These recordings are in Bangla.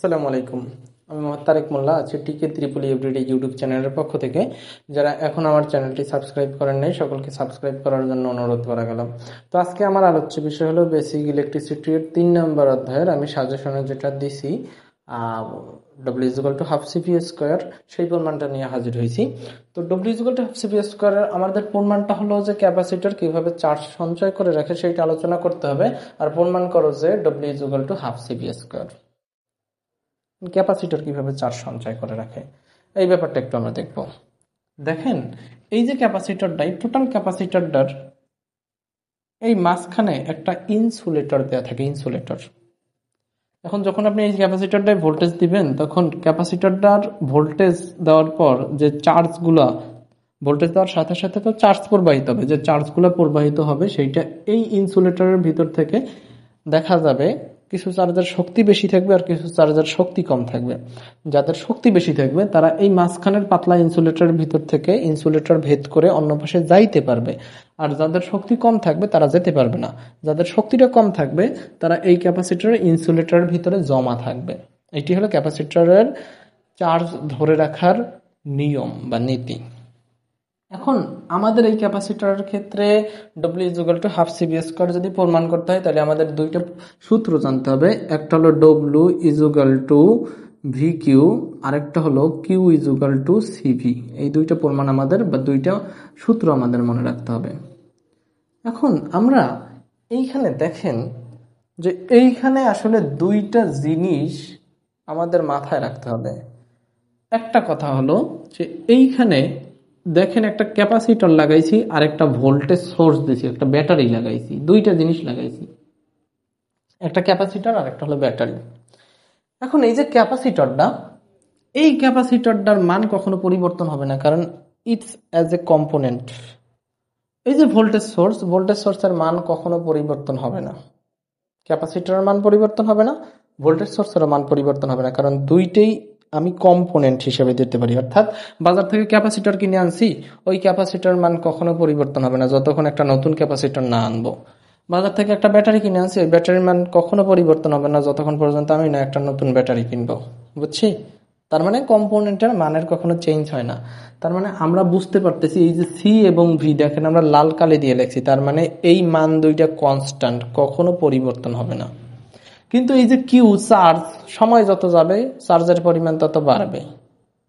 আসসালামু আলাইকুম। আমি মোহাম্মদ তারেক মোল্লা আছি টিকে ত্রিপলি এভরিডে ইউটিউব চ্যানেলের পক্ষ থেকে। যারা এখন আমার চ্যানেলটি সাবস্ক্রাইব করেন নাই সকলকে সাবস্ক্রাইব করার জন্য অনুরোধ করা গেল। তো আজকে আমার আলোচ্য বিষয় হলো বেসিক ইলেকট্রিসিটির 3 নম্বর অধ্যায়ের আমি সাজেশনে যেটা দিছি W is equal to half CP square, সেই পরিমাণটা নিয়ে হাজির হয়েছি। তো W is equal to half CP স্কোয়ারের আমাদের পরিমাণটা হলো যে ক্যাপাসিটর কিভাবে চার্জ সঞ্চয় করে রাখে সেইটা আলোচনা করতে হবে। আর প্রমাণ করো যে W is equal to half CP square, capacitor কিভাবে চার্জ সঞ্চয় করে রাখে এই ব্যাপারটা একটু আমরা দেখব। দেখেন, এই যে ক্যাপাসিটরটা, এই টোটাল ক্যাপাসিটরটার এই মাঝখানে একটা ইনসুলেটর দেওয়া থাকে, ইনসুলেটর। এখন যখন আপনি এই ক্যাপাসিটরটায় ভোল্টেজ দিবেন, তখন ক্যাপাসিটরটার ভোল্টেজ দেওয়ার পর যে চার্জগুলা, ভোল্টেজ দেওয়ার সাথে সাথে তো চার্জ প্রবাহিত হবে, যে চার্জগুলো প্রবাহিত হবে সেইটা এই ইনসুলেটরের ভিতর থেকে দেখা যাবে কিছু চার্জের শক্তি বেশি থাকবে আর কিছু চার্জের শক্তি কম থাকবে। যাদের শক্তি বেশি থাকবে তারা এই মাঝখানের পাতলা ইনসুলেটরের ভিতর থেকে ইনসুলেটর ভেদ করে অন্য পাশে যাইতে পারবে, আর যাদের শক্তি কম থাকবে তারা যেতে পারবে না। যাদের শক্তিটা কম থাকবে তারা এই ক্যাপাসিটরের ইনসুলেটরের ভিতরে জমা থাকবে। এটি হলো ক্যাপাসিটরের চার্জ ধরে রাখার নিয়ম বা নীতি। এখন আমাদের এই ক্যাপাসিটরের ক্ষেত্রে W is equal to half CV square যদি প্রমাণ করতে হয়, তাহলে আমাদের দুইটা সূত্র জানতে হবে। একটা হলো W is equal to V Q, আরেকটা হলো Q is equal to CV. এই দুইটা প্রমাণ আমাদের বা দুইটা সূত্র আমাদের মনে রাখতে হবে। এখন আমরা এইখানে দেখেন যে এইখানে আসলে দুইটা জিনিস আমাদের মাথায় রাখতে হবে। একটা কথা হলো যে এইখানে দেখেন একটা ক্যাপাসিটর লাগাইছি আর একটা ভোল্টেজ সোর্স দিয়েছি, একটা ব্যাটারি লাগাইছি, দুইটা জিনিস লাগাইছি, একটা ক্যাপাসিটর আর একটা হলো ব্যাটারি। এখন এই যে ক্যাপাসিটরটা, এই ক্যাপাসিটরটার মান কখনো পরিবর্তন হবে না, কারণ ইটস অ্যাজ এ কম্পোনেন্ট। এই যে ভোল্টেজ সোর্স, ভোল্টেজ সোর্সের মান কখনো পরিবর্তন হবে না, ক্যাপাসিটরের মান পরিবর্তন হবে না, ভোল্টেজ সোর্সের মান পরিবর্তন হবে না, কারণ দুইটাই আমি কম্পোনেন্ট হিসেবে দিতে পারি। অর্থাৎ বাজার থেকে ক্যাপাসিটর কিনে আনছি, ওই ক্যাপাসিটর মান কখনো পরিবর্তন হবে না যতক্ষণ একটা নতুন ক্যাপাসিটর না আনবো। বাজার থেকে একটা ব্যাটারি কিনে আনছি, ওই ব্যাটারির মান কখনো পরিবর্তন হবে না যতক্ষণ পর্যন্ত আমি না একটা নতুন ব্যাটারি কিনবো। বুঝছি? তার মানে কম্পোনেন্টের মানের কখনো চেঞ্জ হয় না। তার মানে আমরা বুঝতে পারতেছি এই যে সি এবং ভি, দেখেন আমরা লাল কালি দিয়ে লেখছি, তার মানে এই মান দুইটা কনস্ট্যান্ট, কখনো পরিবর্তন হবে না। কিন্তু এই যে কিউ, চার্জ, সময় যত যাবে চার্জের পরিমাণ তত বাড়বে।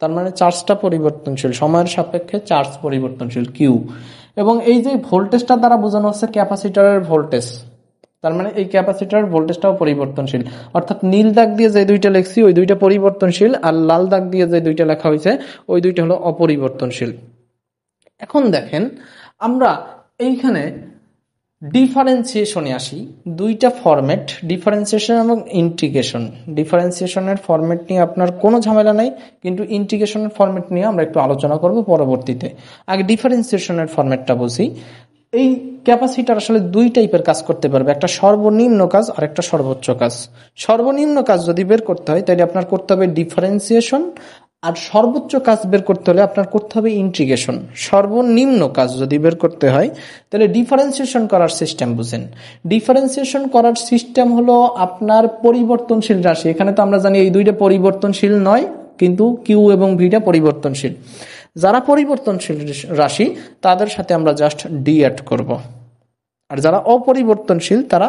তার মানে চার্জটা পরিবর্তনশীল, সময়ের সাপেক্ষে চার্জ পরিবর্তনশীল কিউ। এবং এই যে ভোল্টেজটা দ্বারা বোঝানো হচ্ছে ক্যাপাসিটরের ভোল্টেজ, তার মানে এই ক্যাপাসিটরের ভোল্টেজটাও পরিবর্তনশীল। অর্থাৎ নীল দাগ দিয়ে যে দুইটা লেখছি ওই দুইটা পরিবর্তনশীল, আর লাল দাগ দিয়ে যে দুইটা লেখা হয়েছে ওই দুইটা হলো অপরিবর্তনশীল। এখন দেখেন আমরা এইখানে ডিফারেন্সিয়েশনে আসি। দুইটা ফরম্যাট, ডিফারেন্সিয়েশন এবং ইন্টিগ্রেশন। ডিফারেন্সিয়েশনের ফরম্যাট নিয়ে আপনার কোনো ঝামেলা নাই, কিন্তু ইন্টিগ্রেশনের ফরম্যাট নিয়ে আমরা একটু আলোচনা করব পরবর্তীতে। আগে ডিফারেন্সিয়েশনের ফরম্যাটটা বুঝি। এই ক্যাপাসিটর আসলে দুই টাইপের কাজ করতে পারবে, একটা সর্বনিম্ন কাজ আর একটা সর্বোচ্চ কাজ। সর্বনিম্ন কাজ যদি বের করতে হয় তাহলে আপনার করতে হবে ডিফারেন্সিয়েশন, আর সর্বোচ্চ কাজ বের করতে হলে আপনার করতে হবে ইন্টিগ্রেশন। সর্বনিম্ন কাজ যদি বের করতে হয় তাহলে ডিফারেন্সিয়েশন করার সিস্টেম বুঝেন। ডিফারেন্সিয়েশন করার সিস্টেম হলো আপনার পরিবর্তনশীল রাশি। এখানে তো আমরা জানি এই দুইটা পরিবর্তনশীল নয়, কিন্তু কিউ এবং ভিটা পরিবর্তনশীল। যারা পরিবর্তনশীল রাশি তাদের সাথে আমরা জাস্ট ডি অ্যাড করব, আর যারা অপরিবর্তনশীল তারা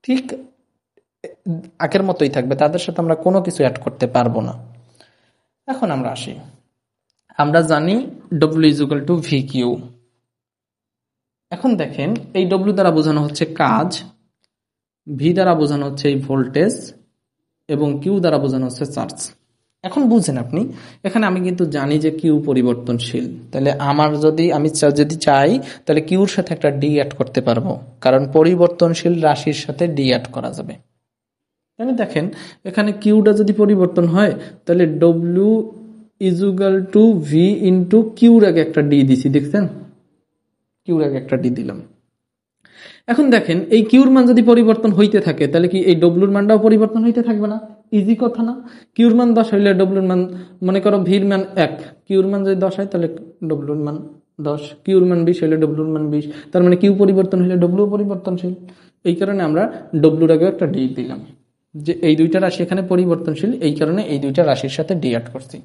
ঠিক আগের মতোই থাকবে, তাদের সাথে আমরা কোনো কিছু অ্যাড করতে পারবো না। এখন আমরা আসি, আমরা জানি W is equal to V Q. এখন দেখেন এই ডব্লিউ দ্বারা বোঝানো হচ্ছে কাজ, ভি দ্বারা বোঝানো হচ্ছে এই ভোল্টেজ, এবং কিউ দ্বারা বোঝানো হচ্ছে চার্জ। এখন বুঝেন আপনি, এখানে আমি কিন্তু জানি যে কিউ পরিবর্তনশীল, তাহলে আমার আমি যদি চাই তাহলে কিউর সাথে একটা ডি অ্যাড করতে পারবো, কারণ পরিবর্তনশীল রাশির সাথে ডি অ্যাড করা যাবে। তাহলে দেখেন এখানে কিউটা যদি পরিবর্তন হয় তাহলে W is equal to V into কিউর আগে একটা ডি দিছি, দেখছেন? কিউর আগে একটা ডি দিলাম। এখন দেখেন এই কিউর মান যদি পরিবর্তন হইতে থাকে তাহলে কি এই ডব্লুর মানটাও পরিবর্তন হইতে থাকবে না? ইজি কথা না? কিউর মান 10 হইলে ডব্লুর মান, মনে করো ভির মান 1, কিউর মান যদি 10 হয় তাহলে ডব্লুর মান 10, কিউর মান 20 হইলে ডব্লুর মান 20। তার মানে কিউ পরিবর্তন হইলে ডব্লু পরিবর্তনশীল। এই কারণে আমরা ডব্লুর আগে একটা ডি দিলাম। যে এই দুইটা রাশি এখানে পরিবর্তনশীল, এই কারণে এই দুইটা রাশির সাথে ডি অ্যাড করছি।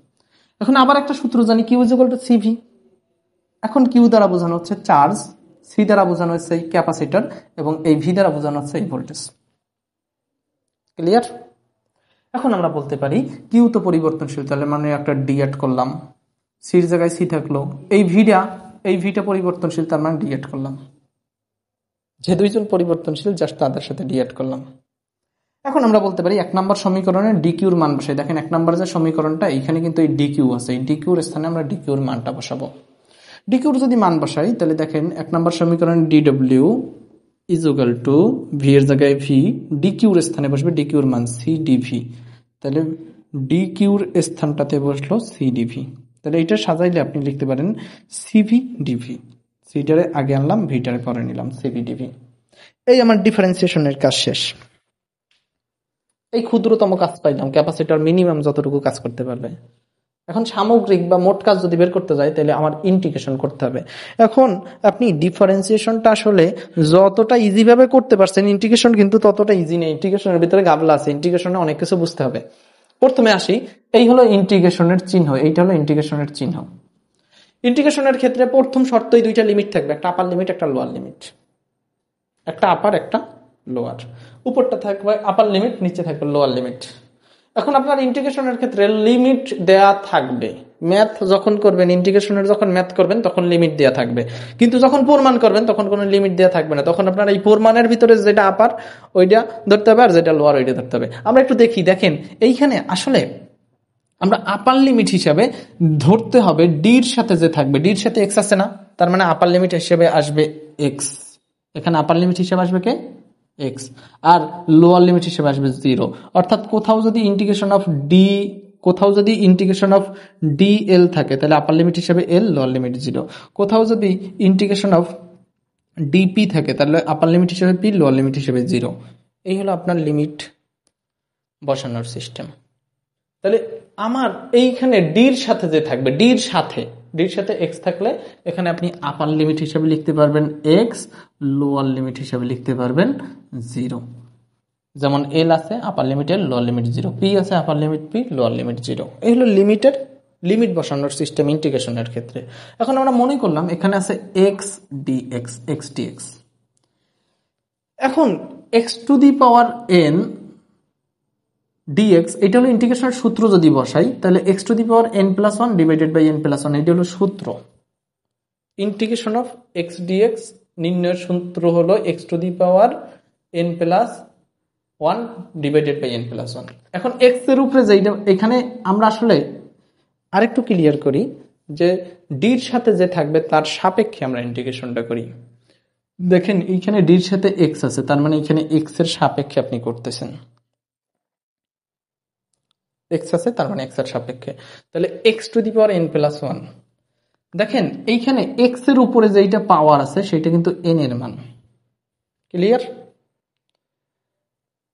এখন আবার একটা সূত্র জানি, Q is equal to CV. এখন কিউ দ্বারা বোঝানো হচ্ছে চার্জ, সি দ্বারা বোঝানো হচ্ছে এই ক্যাপাসিটর, এবং এই ভি দ্বারা বোঝানো হচ্ছে এই ভোল্টেজ। ক্লিয়ার? এখন আমরা বলতে পারি কিউ তো পরিবর্তনশীল, তাহলে মানে একটা ডি অ্যাড করলাম, সির জায়গায় সি থাকলো, এই ভিটা পরিবর্তনশীল, তার মানে ডি অ্যাড করলাম। যে দুইজন পরিবর্তনশীল জাস্ট তাদের সাথে ডি অ্যাড করলাম। এখন আমরা বলতে পারি 1 নম্বর সমীকরণে ডিকিউর মান বসাই। দেখেন 1 নম্বর যে সমীকরণটা, এইখানে কিন্তু এই ডিকিউ আছে, এই ডিকিউর স্থানে আমরা ডিকিউর মানটা বসাবো। ডিকিউর যদি মান বসাই তাহলে দেখেন 1 নম্বর সমীকরণে DW is equal to V এর জায়গায় ভি, ডিকিউর স্থানে বসবে ডিকিউর মান সি ডিভি, তাহলে ডিকিউর স্থানটাতে বসলো সি ডিভি। তাহলে এটা সাজাইলে আপনি লিখতে পারেন সিভি ডিভি, সিটারে আগে আনলাম, ভিটারে পরে নিলাম, সিভি ডিভি। এই আমার ডিফারেন্সিয়েশনের কাজ শেষ। এই ক্ষুদ্রতম কাজ পাইলাম, ক্যাপাসিটর মিনিমাম যতটুকু কাজ করতে পারবে। এখন সামগ্রিক বা মোট কাজ যদি বের করতে যাই তাহলে আমার ইন্টিগ্রেশন করতে হবে। এখন আপনি ডিফারেন্সিয়েশনটা আসলে যতটা ইজি ভাবে করতে পারছেন, ইন্টিগ্রেশন কিন্তু ততটা ইজি নেই। ইন্টিগ্রেশনের ভিতরে গাবলা আছে, ইন্টিগ্রেশনে অনেক কিছু বুঝতে হবে। প্রথমে আসি, এই হলো ইন্টিগ্রেশনের চিহ্ন, এইটা হলো ইন্টিগ্রেশনের চিহ্ন। ইন্টিগ্রেশনের ক্ষেত্রে প্রথম শর্তই দুইটা লিমিট থাকবে, একটা আপার লিমিট, একটা লোয়ার লিমিট। একটা আপার, একটা লোয়ার। উপরটা থাকবে আপার লিমিট, নিচে থাকবে লোয়ার লিমিট। এখন আপনার ইন্টিগ্রেশনের ক্ষেত্রে লিমিট দেয়া থাকবে। ম্যাথ যখন করবেন, ইন্টিগ্রেশনের যখন ম্যাথ করবেন তখন লিমিট দেয়া থাকবে, কিন্তু যখন প্রমাণ করবেন তখন কোনো লিমিট দেয়া থাকবে না। তখন আপনার এই প্রমাণের ভিতরে যেটা আপার ওইটা ধরতে হবে, আর যেটা লোয়ার ওইটা ধরতে হবে। আমরা একটু দেখি, দেখেন এইখানে আসলে আমরা আপার লিমিট হিসাবে ধরতে হবে ডির সাথে যে থাকবে, ডির সাথে এক্স আছে না, তার মানে আপার লিমিট হিসেবে আসবে এক্স। এখানে আপার লিমিট হিসেবে আসবে কে? এক্স। আর লোয়ার লিমিট হিসেবে আসবে 0। অর্থাৎ কোথাও যদি ইন্টিগ্রেশন অফ ডি এল থাকে তাহলে আপার লিমিট হিসেবে এল, লোয়ার লিমিট 0। কোথাও যদি ইন্টিগ্রেশন অফ ডিপি থাকে তাহলে আপার লিমিট হিসেবে পি, লোয়ার লিমিট হিসেবে 0। এই হলো আপনার লিমিট বসানোর সিস্টেম। তাহলে আমার এইখানে ডির সাথে যে থাকবে, ডির সাথে এক্স থাকলে এখানে আপনি আপার লিমিট হিসেবে লিখতে পারবেন এক্স, লোয়ার লিমিট হিসেবে লিখতে পারবেন 0। যেমন এল আছে আপার লিমিট এল, লোয়ার লিমিট 0, পি আছে আপার লিমিট পি, লোয়ার লিমিট 0। এই হলো লিমিট বসানোর সিস্টেম ইন্টিগ্রেশনের ক্ষেত্রে। এখন আমরা মনে করলাম এখানে আছে এক্স ডিএক্স। এখন x to the power n dx, এটা হলো ইন্টিগ্রেশনের সূত্র। যদি বসাই তাহলে x to the power n plus one divided by n plus one, এটা হলো সূত্র। ইন্টিগ্রেশন অফ এক্স ডিএক্স নির্ণয়ের সূত্র হলো x to the power n plus one divided by n plus one. এখন এক্স এর উপরে যেটা, এখানে আমরা আসলে আরেকটু ক্লিয়ার করি যে ডির সাথে যে থাকবে তার সাপেক্ষে আমরা ইন্টিগ্রেশনটা করি। দেখেন এইখানে ডির সাথে এক্স আছে, তার মানে এখানে এক্স এর সাপেক্ষে আপনি করতেছেন। এক্স আছে তার মানে এক্স এর সাপেক্ষে, তাহলে x to the power n plus one. দেখেন এইখানে এক্স এর উপরে যেটা পাওয়ার আছে সেটা কিন্তু এন এর মান। ক্লিয়ার?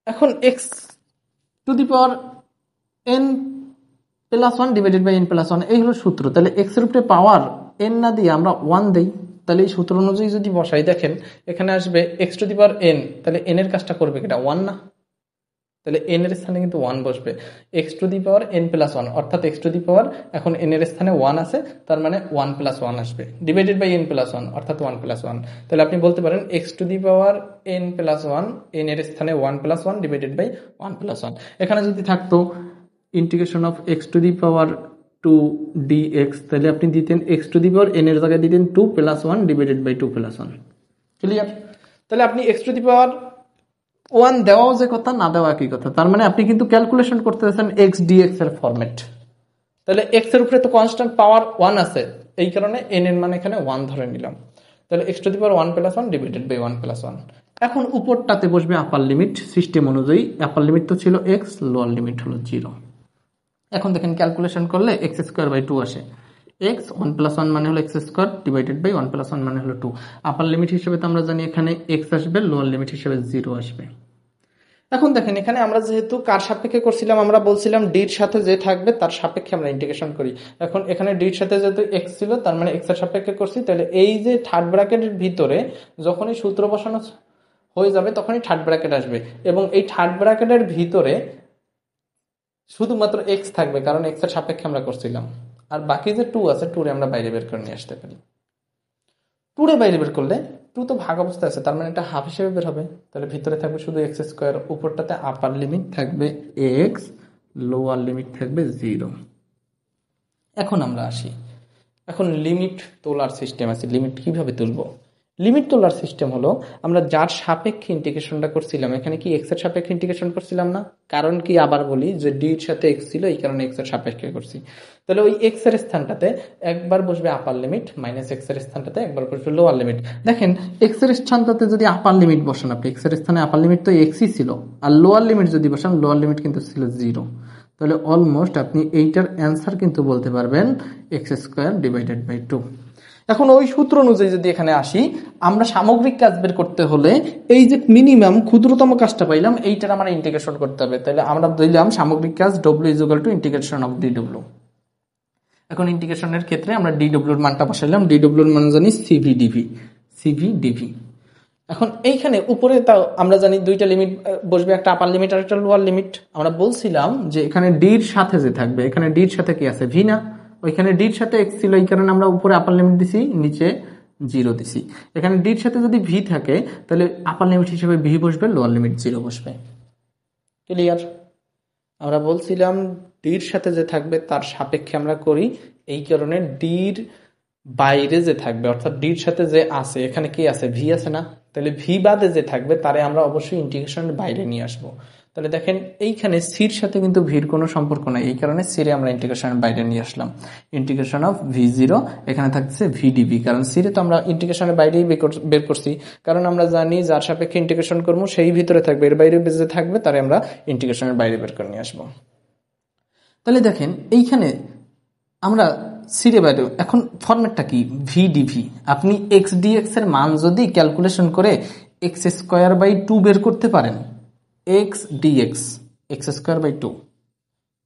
এখন x to the power n plus one divided by n plus one, এই হলো সূত্র। তাহলে এক্স এর উপরে পাওয়ার এন না দিয়ে আমরা ওয়ান দেই, তাহলে এই সূত্র অনুযায়ী যদি বসাই দেখেন এখানে আসবে x to the power N, তাহলে এন এর কাজটা করবে কিনা? ওয়ান না, তাহলে এন এর স্থানে কিন্তু ওয়ান বসবে। X to the power n plus one, অর্থাৎ এক্স টু দি পাওয়ার এখন এন এর স্থানে ওয়ান আছে, তার মানে ওয়ান প্লাস ওয়ান আসবে, divided by n plus one, অর্থাৎ ওয়ান প্লাস ওয়ান। তাহলে আপনি বলতে পারেন x to the power n plus one, n এর স্থানে one plus one divided by one plus one. এখানে যদি থাকতো integration of x to the power two dx, তাহলে আপনি দিতেন x to the power n এর জায়গায় দিতেন two plus one divided by two plus one. Clear? তাহলে আপনি x to the power one দেওয়াও যে কথা, না দেওয়া একই কথা। তার মানে আপনি কিন্তু ক্যালকুলেশন করতেছেন এক্স ডিএক্স এর ফরম্যাট। তাহলে এক্স এর উপরে তো কনস্ট্যান্ট পাওয়ার ওয়ান আছে, এই কারণে এন এর মান এখানে ওয়ান ধরে নিলাম। তাহলে x to the power one plus one divided by one plus one. এখন উপরটাতে বসবে আপার লিমিট সিস্টেম অনুযায়ী। আপার লিমিট তো ছিল এক্স, লোয়ার লিমিট হলো 0। এখন দেখেন ক্যালকুলেশন করলে এক্স স্কোয়ার বাই টু আসে। এক্স ওয়ান প্লাস ওয়ান মানে হলো x square divided by one plus one মানে হলো 2। আপার লিমিট হিসেবে তো আমরা জানি এখানে এক্স আসবে, লোয়ার লিমিট হিসেবে 0 আসবে। এখন দেখেন এখানে আমরা যেহেতু কার সাপেক্ষে করছিলাম, আমরা বলছিলাম ডির সাথে যে থাকবে তার সাপেক্ষে আমরা ইন্টিগ্রেশন করি। এখন এখানে ডির সাথে যেহেতু এক্স ছিল তার মানে এক্স এর সাপেক্ষে করছি, তাহলে এই যে থার্ড ব্র্যাকেটের ভিতরে যখনই সূত্র বসানো হয়ে যাবে তখনই থার্ড ব্র্যাকেট আসবে, এবং এই থার্ড ব্র্যাকেটের ভিতরে শুধুমাত্র এক্স থাকবে, কারণ এক্স এর সাপেক্ষে আমরা করছিলাম। আর বাকি যে 2 আছে, 2 আমরা বাইরে বের করে নিয়ে আসতে পারি। 2 বাইরে বের করলে 2 তো ভাগ অবস্থায় আছে, তার মানে এটা হাফ হিসেবে বের হবে। তাহলে ভিতরে থাকবে শুধু এক্স স্কোয়ার, উপরটাতে আপার লিমিট থাকবে এক্স, লোয়ার লিমিট থাকবে 0। এখন আমরা আসি, এখন লিমিট তোলার সিস্টেম আছে। লিমিট কিভাবে তুলবো? লিমিট তোলার সিস্টেম হলো, আমরা যার সাপেক্ষে ইন্টিগ্রেশনটা করছিলাম, এখানে কি এক্স এর সাপেক্ষে ইন্টিগ্রেশন করছিলাম না? কারণ কি, আবার বলি যে ডি এর সাথে এক্স ছিল, এই কারণে এক্স এর সাপেক্ষে করছি। তাহলে ওই এক্স এর স্থানটাতে একবার বসবে আপার লিমিট, মাইনাস এক্স এর স্থানটাতে একবার বসবে লোয়ার লিমিট। দেখেন এক্স এর স্থানটাতে যদি আপার লিমিট বসান আপনি, এক্স এর স্থানে আপার লিমিট তো এক্সই ছিল, আর লোয়ার লিমিট যদি বসান, লোয়ার লিমিট কিন্তু ছিল 0। তাহলে অলমোস্ট আপনি এইটার অ্যান্সার কিন্তু বলতে পারবেন এক্স স্কোয়ার ডিভাইডেড বাই 2। এখন ওই সূত্র অনুযায়ী যদি এখানে আসি, আমরা সামগ্রিক কাজ বের করতে হলে এই যে মিনিমাম ক্ষুদ্রতম কাজটা পাইলাম, এইটার আমরা ইন্টিগ্রেশন করতে হবে। তাহলে আমরা দিলাম সামগ্রিক কাজ W is equal two integration of DW. এখন ইন্টিগ্রেশনের ক্ষেত্রে আমরা ডিডব্লিউর মানটা বসাইলাম, ডিডব্লিউর মান জানি সিভি ডিভি, সিভি ডিভি। এখন এইখানে উপরে তাও আমরা জানি দুইটা লিমিট বসবে, একটা আপার লিমিট আর একটা লোয়ার লিমিট। আমরা বলছিলাম যে এখানে ডির সাথে যে থাকবে, এখানে ডির সাথে কি আছে, ভি না? ওইখানে ডির সাথে এক্স ছিল, এই কারণে আমরা উপরে আপার লিমিট দিছি, নিচে 0 দিছি। এখানে ডির সাথে যদি ভি থাকে, তাহলে আপার লিমিট হিসেবে ভি বসবে, লোয়ার লিমিট 0 বসবে। ক্লিয়ার? আমরা বলছিলাম ডির সাথে যে থাকবে তার সাপেক্ষে আমরা করি, এই কারণে ডির বাইরে যে থাকবে, অর্থাৎ ডির সাথে যে আছে, এখানে কি আছে, ভি আছে না? তাহলে ভি বাদে যে থাকবে তারে আমরা অবশ্যই ইন্টিগ্রেশনের বাইরে নিয়ে আসবো। তাহলে দেখেন এইখানে সির সাথে কিন্তু ভির কোনো সম্পর্ক নাই, এই কারণে সিরে আমরা ইন্টিগ্রেশনের বাইরে নিয়ে আসলাম। ইন্টিগ্রেশন অফ ভি0, এখানে থাকছে ভিডিভি, কারণ সিরে তো আমরা ইন্টিগ্রেশনের বাইরেই বের করছি, কারণ আমরা জানি যার সাপেক্ষে ইন্টিগ্রেশন করবো সেই ভিতরে থাকবে, এর বাইরে যে থাকবে তারে আমরা ইন্টিগ্রেশনের বাইরে বের করে নিয়ে আসবো। তাহলে দেখেন এইখানে আমরা সিরে বাইরে, এখন ফরম্যাটটা কি, ভিডিভি। আপনি এক্স ডিএক্স এর মান যদি ক্যালকুলেশন করে এক্স স্কোয়ার বাই 2 বের করতে পারেন, x dx x square by 2,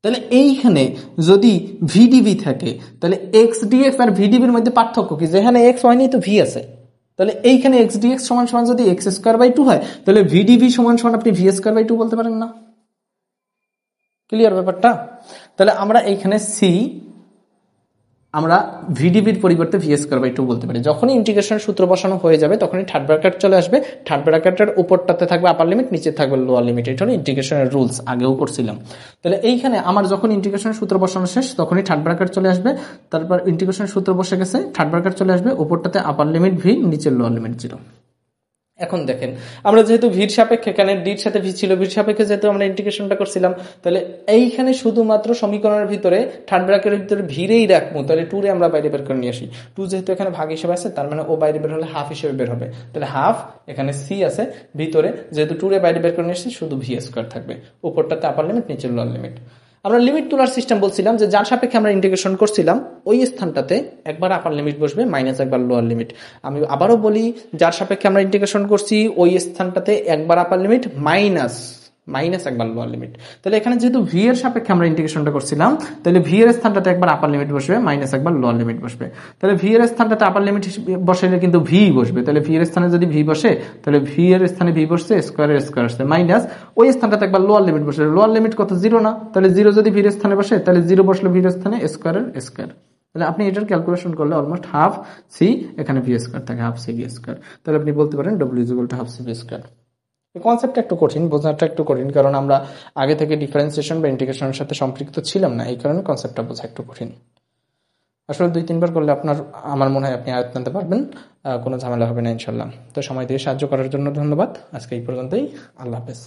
তাহলে এইখানে যদি ভিডিভি থাকে, তাহলে এক্স ডিএক্স আর ভিডিভির মধ্যে পার্থক্য কি, যেখানে এক্স হয়নি তো ভি আছে, তাহলে এইখানে এক্স ডিএক্স সমান সমান যদি এক্স স্কোয়ার বাই 2 হয়, তাহলে ভিডিভি সমান সমান আপনি ভি স্কোয়ার বাই 2 বলতে পারেন না? ক্লিয়ার ব্যাপারটা? তাহলে আমরা এইখানে সি, আমরা ভিডিভির পরিবর্তে ভি স্কয়ার বাই 2 বলতে পারি। যখনই ইন্টিগ্রেশন সূত্র বসানো হয়ে যাবে, তখনই থার্ড ব্র্যাকেট চলে আসবে, থার্ড ব্র্যাকেটের উপরটাতে থাকবে আপার লিমিট, নিচে থাকবে লোয়ার লিমিট। এটা হলো ইন্টিগ্রেশনের রুলস, আগেও করছিলাম। তাহলে এইখানে আমার যখন ইন্টিগ্রেশনের সূত্র বসানো শেষ, তখনই থার্ড ব্র্যাকেট চলে আসবে, তারপর ইন্টিগ্রেশনের সূত্র বসে গেছে, থার্ড ব্র্যাকেট চলে আসবে, উপরটাতে আপার লিমিট ভি, নিচে লোয়ার লিমিট 0। এখন দেখেন আমরা যেহেতু ভির সাপেক্ষে, এখানে ডির সাথে ভি ছিল, ভির সাপেক্ষে যেহেতু আমরা ইন্টিগ্রেশনটা করছিলাম, তাহলে এইখানে শুধুমাত্র সমীকরণের ভিতরে থার্ড ব্র্যাকেটের ভিতরে ভিরেই রাখবো। তাহলে 2 আমরা বাইরে বের করে নিয়ে আসি, 2 যেহেতু এখানে ভাগ হিসেবে আছে, তার মানে ও বাইরে বের হলে হাফ হিসেবে বের হবে। তাহলে হাফ, এখানে সি আছে ভিতরে, যেহেতু 2 বাইরে বের করে নিয়ে আসছি, শুধু ভি স্কোয়ার থাকবে, উপরটাতে আপার লিমিট, নিচে লোয়ার লিমিট। আমরা লিমিট তোলার সিস্টেম বলছিলাম যে যার সাপেক্ষে আমরা ইন্টিগ্রেশন করছিলাম, ওই স্থানটাতে একবার আপার লিমিট বসবে, মাইনাস একবার লোয়ার লিমিট। আমি আবারও বলি, যার সাপেক্ষে আমরা ইন্টিগ্রেশন করছি ওই স্থানটাতে একবার আপার লিমিট, মাইনাস একবার লোয়ার লিমিট। তাহলে এখানে যেহেতু ভি এর সাপেক্ষে আমরা ইন্টিগ্রেশনটা করছিলাম, তাহলে ভি এর স্থানটাতে একবার আপার লিমিট বসবে, মাইনাস একবার লোয়ার লিমিট বসবে। তাহলে ভি এর স্থানটাতে আপার লিমিট বসাইলে কিন্তু ভি বসবে, তাহলে ভি এর স্থানে যদি ভি বসে, তাহলে ভি এর স্থানে ভি বসছে, স্কোয়ারের স্কোয়ার আসছে, মাইনাস ওই স্থানটাতে একবার লোয়ার লিমিট বসে, লোয়ার লিমিট কত, 0 না? তাহলে 0 যদি ভি এর স্থানে বসে, তাহলে 0 বসলে ভি এর স্থানে স্কোয়ারের স্কোয়ার। তাহলে আপনি এটার ক্যালকুলেশন করলে অলমোস্ট হাফ সি, এখানে ভি স্কোয়ার থাকে, হাফ সি ভি স্কোয়ার। তাহলে আপনি বলতে পারেন W is equal to half C V square. এই কনসেপ্টটা একটু কঠিন, বোঝাটা একটু কঠিন, কারণ আমরা আগে থেকে ডিফারেন্সিয়েশন বা ইন্টিগ্রেশনের সাথে সম্পৃক্ত ছিলাম না, এই কারণে কনসেপ্টটা বোঝা একটু কঠিন। আসলে 2-3 বার করলে আমার মনে হয় আপনি আয়ত্ত আনতে পারবেন, কোনো ঝামেলা হবে না ইনশাল্লাহ। তো সময় দিয়ে সাহায্য করার জন্য ধন্যবাদ। আজকে এই পর্যন্তই, আল্লাহ হাফেজ।